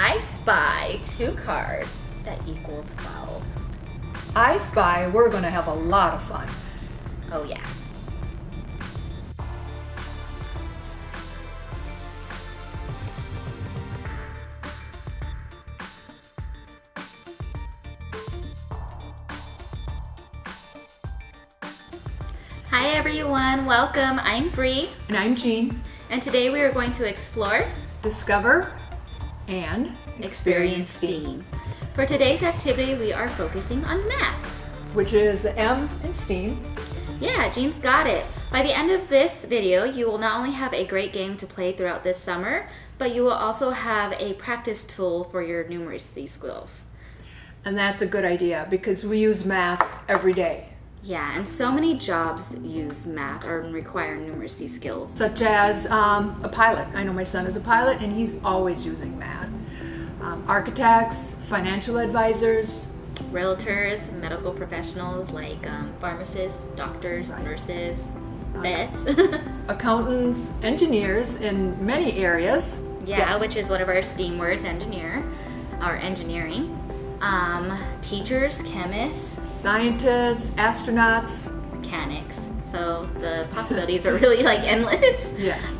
I spy 2 cards that equal 12. I spy we're going to have a lot of fun. Oh yeah. Hi everyone, welcome. I'm Bree. And I'm Jean. And today we are going to explore, Discover, and experience STEAM. For today's activity, we are focusing on math. Which is M in STEAM. Yeah, Jean's got it. By the end of this video, you will not only have a great game to play throughout this summer, but you will also have a practice tool for your numeracy skills. And that's a good idea because we use math every day. Yeah, and so many jobs use math or require numeracy skills. Such as a pilot. I know my son is a pilot and he's always using math. Architects, financial advisors, Realtors, medical professionals like pharmacists, doctors, nurses, vets. accountants, engineers in many areas. Yeah, Yes. which is one of our STEAM words, engineer, or engineering. Teachers, chemists, Scientists, astronauts. mechanics. So the possibilities are really like endless. Yes.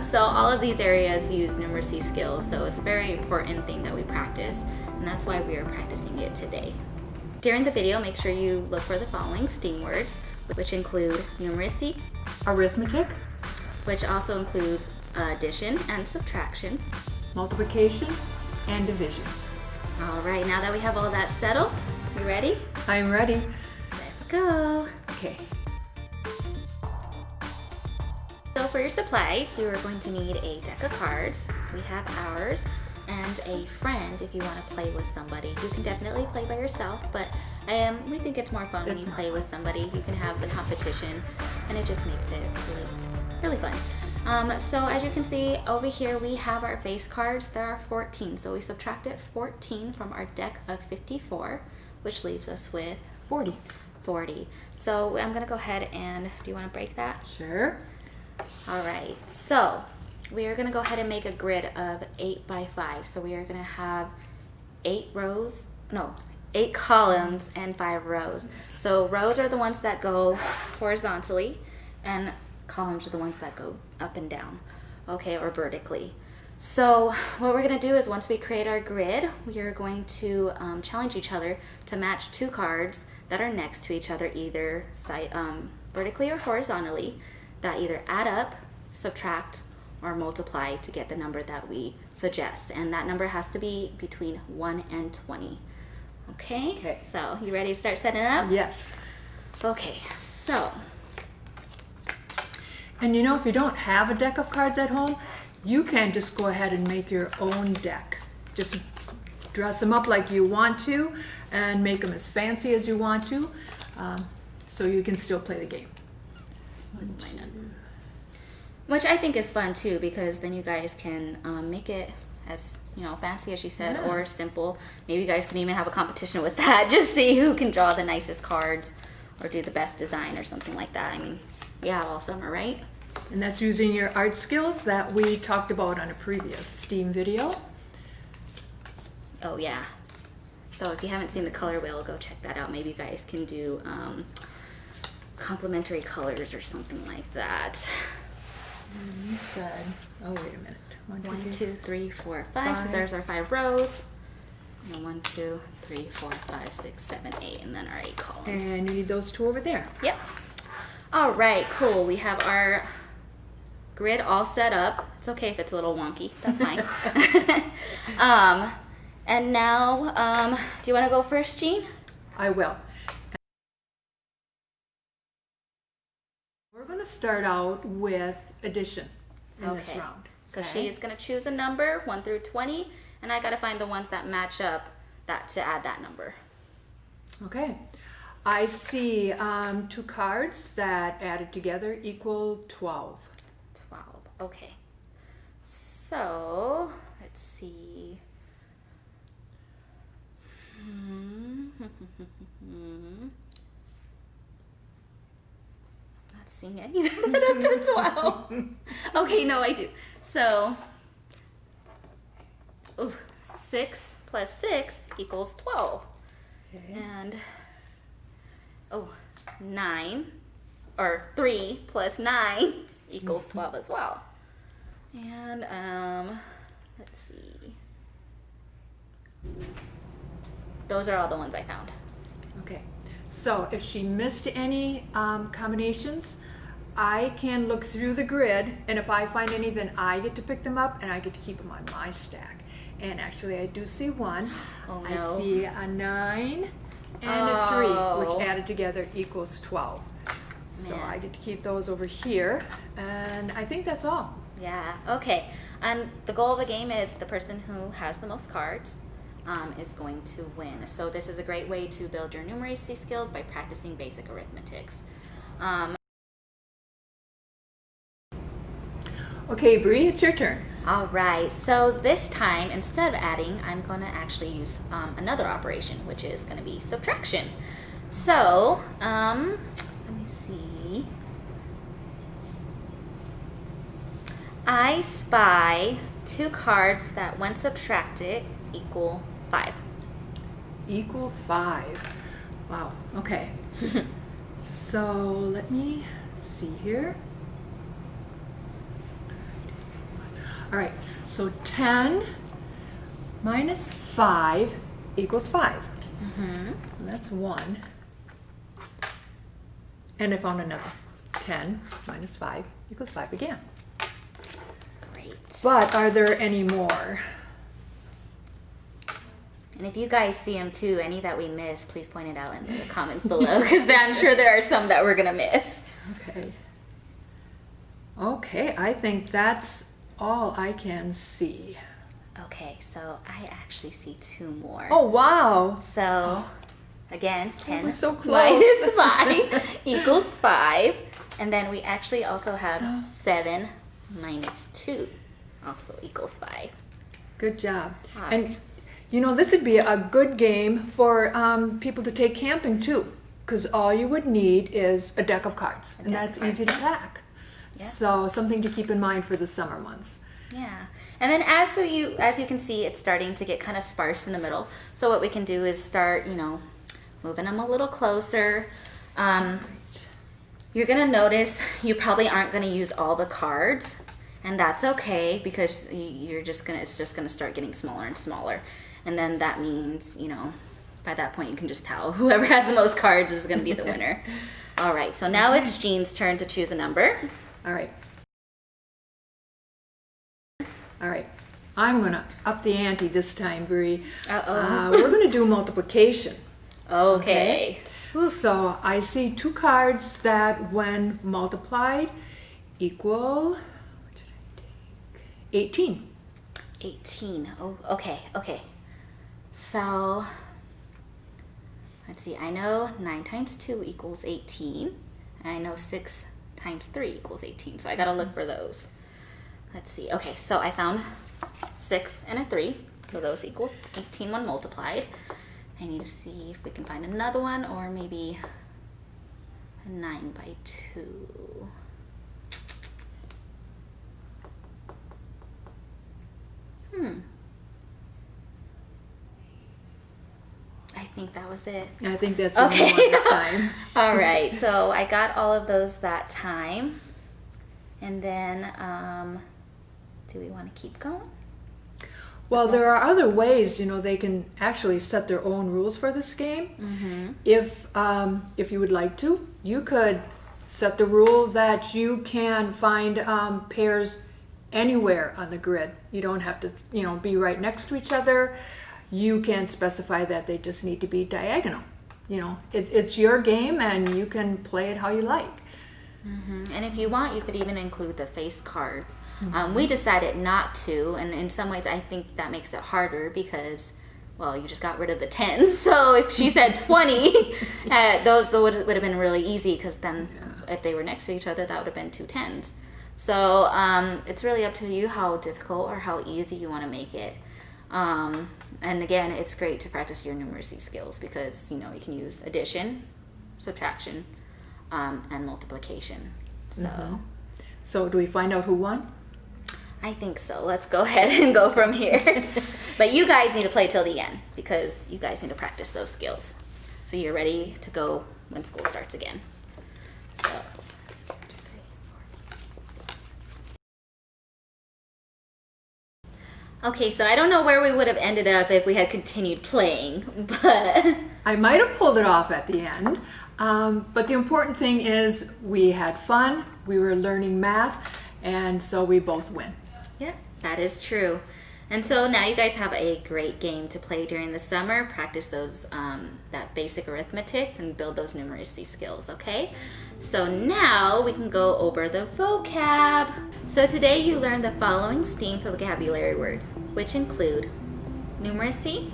So all of these areas use numeracy skills, so it's a very important thing that we practice, and that's why we are practicing it today. During the video, make sure you look for the following STEAM words, which include numeracy, Arithmetic, which also includes addition and subtraction. multiplication, and division. All right, now that we have all that settled, you ready? I'm ready. Let's go. Okay. So for your supplies, you are going to need a deck of cards. We have ours, and a friend if you want to play with somebody. You can definitely play by yourself, but we think it's more fun when you play with somebody. You can have the competition, and it just makes it really fun. So as you can see over here, we have our face cards. There are 14, so we subtracted 14 from our deck of 54, which leaves us with 40. 40. So I'm gonna go ahead and, do you want to break that? Sure. All right, so we are gonna go ahead and make a grid of 8 by 5. So we are gonna have 8 columns and 5 rows. So rows are the ones that go horizontally, and columns are the ones that go up and down, okay, or vertically. So what we're gonna do is once we create our grid, we are going to challenge each other to match 2 cards that are next to each other, either vertically or horizontally, that either add up, subtract, or multiply to get the number that we suggest. And that number has to be between 1 and 20. Okay? So you ready to start setting it up? Yes. Okay, so And you know, if you don't have a deck of cards at home, you can just go ahead and make your own deck. Just dress them up like you want to and make them as fancy as you want to, so you can still play the game. which I think is fun too, because then you guys can make it as fancy as you said, or simple. Maybe you guys can even have a competition with that. Just see who can draw the nicest cards or do the best design or something like that. I mean, we have all summer, right? And that's using your art skills that we talked about on a previous STEAM video. Oh yeah. So if you haven't seen the color wheel, go check that out. Maybe you guys can do complementary colors or something like that. You said, oh wait a minute. 1, 2, 3, 4, 5. So there's our 5 rows. And 1, 2, 3, 4, 5, 6, 7, 8, and then our 8 columns. And you need those 2 over there. Yep. All right, cool. We have our grid all set up. It's okay if it's a little wonky. That's fine. And now, do you want to go first, Jean? I will. We're going to start out with addition in this round. So she is going to choose a number, 1 through 20, and I got to find the ones that match up to add that number. Okay. I see 2 cards that added together equal 12. 12. Okay. So, let's see. Not seeing any that up to 12. Okay, no, I do. So, 6 plus 6 equals 12. Okay. And, 9, or 3 plus 9 equals 12 as well. And, let's see. Those are all the ones I found. Okay, so if she missed any combinations, I can look through the grid, and if I find any, then I get to pick them up and I get to keep them on my stack. And actually, I do see one. Oh, no. I see a 9 and a 3, which added together equals 12. So Man. I get to keep those over here, and I think that's all. Yeah, okay. And the goal of the game is the person who has the most cards is going to win. So this is a great way to build your numeracy skills by practicing basic arithmetics. Okay, Bree, it's your turn. All right, so this time, instead of adding, I'm going to actually use another operation, which is going to be subtraction. So, let me see. I spy 2 cards that, when subtracted, equal 5. Equal 5. Wow, okay. So let me see here. All right, so 10 minus 5 equals 5. Mm-hmm. So that's 1. And I found another. 10 minus 5 equals 5 again. Great. But are there any more? And if you guys see them too, any that we missed, please point it out in the comments below, because I'm sure there are some that we're going to miss. Okay. Okay, I think that's all I can see. Okay, so I actually see 2 more. Oh, wow. So, again, 10 we're so close. minus 5 equals 5. And then we actually also have 7 minus 2 also equals 5. Good job. All And right. you know, this would be a good game for people to take camping too, because all you would need is a deck of cards, and deck that's of cards, easy to yeah. pack. Yeah. So something to keep in mind for the summer months. Yeah, and then as you can see, it's starting to get kind of sparse in the middle. So what we can do is start, moving them a little closer. You're gonna notice you probably aren't gonna use all the cards, and that's okay, because it's just gonna start getting smaller and smaller, and then that means by that point you can just tell whoever has the most cards is gonna be the winner. All right, so now it's Jeanne's turn to choose a number. All right. All right. I'm going to up the ante this time, Bree. Uh-oh. We're going to do multiplication. Okay. So I see 2 cards that, when multiplied, equal, what did I take? 18. 18. Oh, okay. So, let's see. I know 9 times 2 equals 18. And I know 6 times 3 equals 18. So I got to look for those. Let's see. Okay, so I found 6 and a 3. So those equal 18 when multiplied. I need to see if we can find another one, or maybe a 9 by 2. I think that was it. I think that's the only one this time. All right, so I got all of those that time. And then, do we want to keep going? Well, there are other ways, they can actually set their own rules for this game. Mm-hmm. If you would like to, you could set the rule that you can find pairs anywhere on the grid. You don't have to, be right next to each other. You can specify that they just need to be diagonal. It's your game, and you can play it how you like. Mm-hmm. And if you want, you could even include the face cards. We decided not to, and in some ways I think that makes it harder because, well, you just got rid of the 10s. So if she said 20, those would have been really easy, because then if they were next to each other, that would have been 2 10s. So it's really up to you how difficult or how easy you want to make it. And again, it's great to practice your numeracy skills, because you can use addition, subtraction, and multiplication. So So do we find out who won? I think so. Let's go ahead and go from here. But you guys need to play till the end because you guys need to practice those skills. So you're ready to go when school starts again. So. Okay, so I don't know where we would have ended up if we had continued playing, but... I might have pulled it off at the end, but the important thing is we had fun, we were learning math, and so we both win. Yeah, that is true. And so now you guys have a great game to play during the summer. Practice those that basic arithmetic and build those numeracy skills, okay? So now we can go over the vocab. So today you learned the following STEAM vocabulary words, which include numeracy,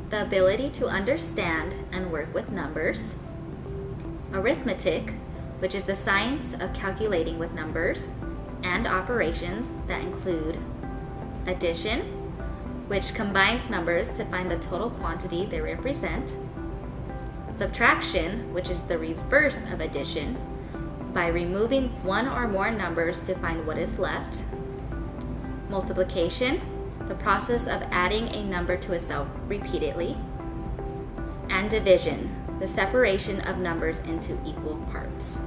the ability to understand and work with numbers, arithmetic, which is the science of calculating with numbers, and operations that include addition, which combines numbers to find the total quantity they represent, subtraction, which is the reverse of addition, by removing one or more numbers to find what is left, multiplication, the process of adding a number to itself repeatedly, and division, the separation of numbers into equal parts.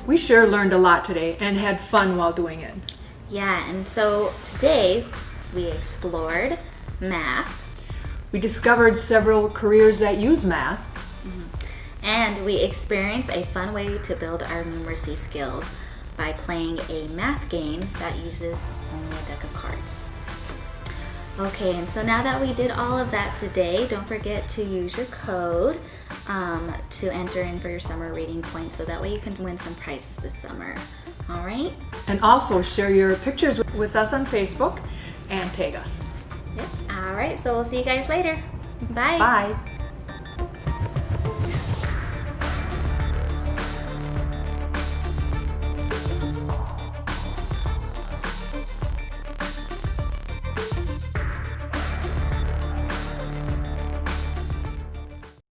We sure learned a lot today and had fun while doing it. Yeah, and so today we explored math. We discovered several careers that use math. And we experienced a fun way to build our numeracy skills by playing a math game that uses only a deck of cards. Okay, and so now that we did all of that today, don't forget to use your code to enter in for your summer reading points so that way you can win some prizes this summer. All right? And also share your pictures with us on Facebook and tag us. Yep. All right, so we'll see you guys later. Bye. Bye.